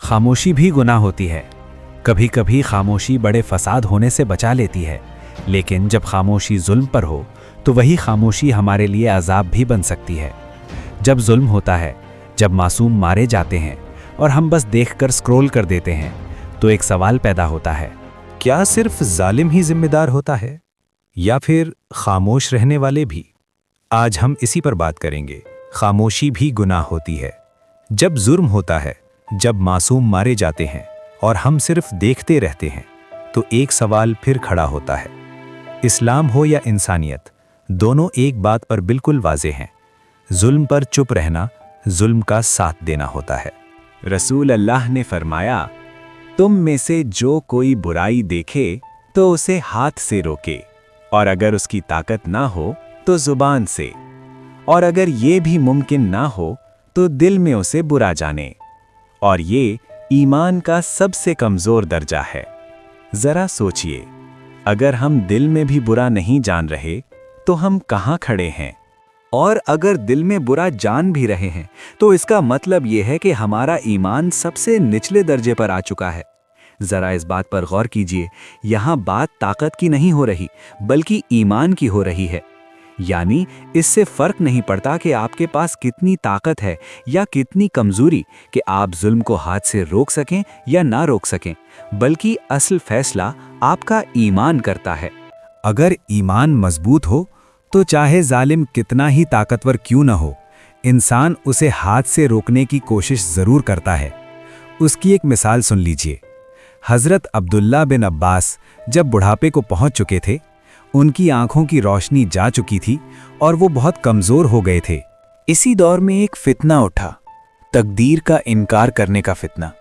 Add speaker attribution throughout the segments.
Speaker 1: खामोशी भी गुनाह होती है। कभी कभी खामोशी बड़े फसाद होने से बचा लेती है, लेकिन जब खामोशी जुल्म पर हो तो वही खामोशी हमारे लिए अजाब भी बन सकती है। जब जुल्म होता है, जब मासूम मारे जाते हैं और हम बस देखकर स्क्रॉल कर देते हैं, तो एक सवाल पैदा होता है,
Speaker 2: क्या सिर्फ जालिम ही जिम्मेदार होता है या फिर खामोश रहने वाले भी? आज हम इसी पर बात करेंगे। खामोशी भी गुनाह होती है। जब जुर्म होता है, जब मासूम मारे जाते हैं और हम सिर्फ देखते रहते हैं, तो एक सवाल फिर खड़ा होता है। इस्लाम हो या इंसानियत, दोनों एक बात पर बिल्कुल वाज़ेह हैं। जुल्म पर चुप रहना जुल्म का साथ देना होता है।
Speaker 3: रसूल अल्लाह ने फरमाया, तुम में से जो कोई बुराई देखे तो उसे हाथ से रोके, और अगर उसकी ताकत ना हो तो जुबान से, और अगर ये भी मुमकिन ना हो तो दिल में उसे बुरा जाने। और ये ईमान का सबसे कमज़ोर दर्जा है। ज़रा सोचिए, अगर हम दिल में भी बुरा नहीं जान रहे तो हम कहाँ खड़े हैं? और अगर दिल में बुरा जान भी रहे हैं तो इसका मतलब यह है कि हमारा ईमान सबसे निचले दर्जे पर आ चुका है। ज़रा इस बात पर गौर कीजिए, यहाँ बात ताकत की नहीं हो रही बल्कि ईमान की हो रही है। यानी इससे फ़र्क नहीं पड़ता कि आपके पास कितनी ताकत है या कितनी कमज़ोरी कि आप जुल्म को हाथ से रोक सकें या ना रोक सकें, बल्कि असल फैसला आपका ईमान करता है।
Speaker 2: अगर ईमान मजबूत हो तो चाहे जालिम कितना ही ताकतवर क्यों न हो, इंसान उसे हाथ से रोकने की कोशिश ज़रूर करता है। उसकी एक मिसाल सुन लीजिए। हज़रत अब्दुल्ला बिन अब्बास जब बुढ़ापे को पहुंच चुके थे, उनकी आंखों की रोशनी जा चुकी थी और वो बहुत कमज़ोर हो गए थे।
Speaker 3: इसी दौर में एक फितना उठा, तकदीर का इनकार करने का फितना।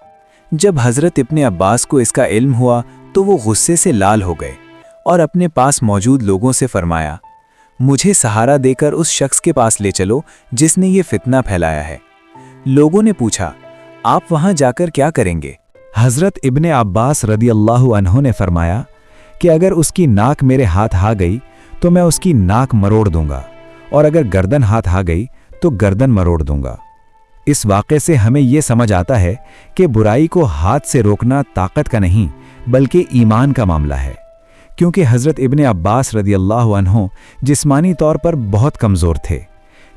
Speaker 3: जब हज़रत इब्ने अब्बास को इसका इल्म हुआ तो वो गुस्से से लाल हो गए और अपने पास मौजूद लोगों से फरमाया, मुझे सहारा देकर उस शख्स के पास ले चलो जिसने ये फितना फैलाया है। लोगों ने पूछा, आप वहां जाकर क्या करेंगे?
Speaker 2: हज़रत इब्ने अब्बास रदियल्लाहु अन्हु ने फरमाया कि अगर उसकी नाक मेरे हाथ आ गई तो मैं उसकी नाक मरोड़ दूंगा, और अगर गर्दन हाथ आ गई तो गर्दन मरोड़ दूंगा। इस वाक़े से हमें यह समझ आता है कि बुराई को हाथ से रोकना ताकत का नहीं बल्कि ईमान का मामला है, क्योंकि हज़रत इब्ने अब्बास रदियल्लाहु अन्हु जिस्मानी तौर पर बहुत कमज़ोर थे।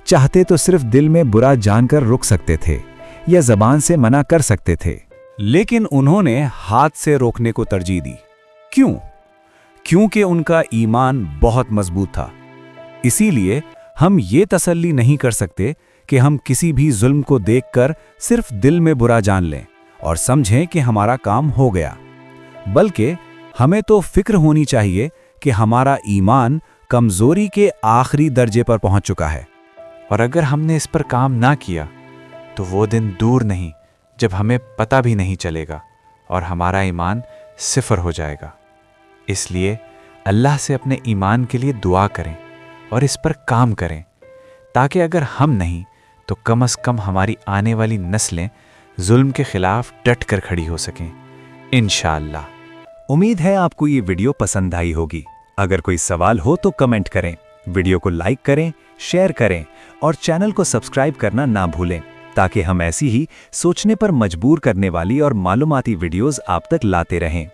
Speaker 2: चाहते तो सिर्फ दिल में बुरा जानकर रुक सकते थे या ज़बान से मना कर सकते थे,
Speaker 1: लेकिन उन्होंने हाथ से रोकने को तरजीह दी। क्यों? क्योंकि उनका ईमान बहुत मजबूत था। इसीलिए हम ये तसल्ली नहीं कर सकते कि हम किसी भी जुल्म को देखकर सिर्फ दिल में बुरा जान लें और समझें कि हमारा काम हो गया, बल्कि हमें तो फिक्र होनी चाहिए कि हमारा ईमान कमज़ोरी के आखिरी दर्जे पर पहुंच चुका है,
Speaker 3: और अगर हमने इस पर काम ना किया तो वो दिन दूर नहीं जब हमें पता भी नहीं चलेगा और हमारा ईमान सिफर हो जाएगा। इसलिए अल्लाह से अपने ईमान के लिए दुआ करें और इस पर काम करें, ताकि अगर हम नहीं तो कम से कम हमारी आने वाली नस्लें जुल्म के खिलाफ डट कर खड़ी हो सकें, इंशाअल्लाह।
Speaker 2: उम्मीद है आपको ये वीडियो पसंद आई होगी। अगर कोई सवाल हो तो कमेंट करें, वीडियो को लाइक करें, शेयर करें और चैनल को सब्सक्राइब करना ना भूलें, ताकि हम ऐसी ही सोचने पर मजबूर करने वाली और मालूमाती वीडियोस आप तक लाते रहें।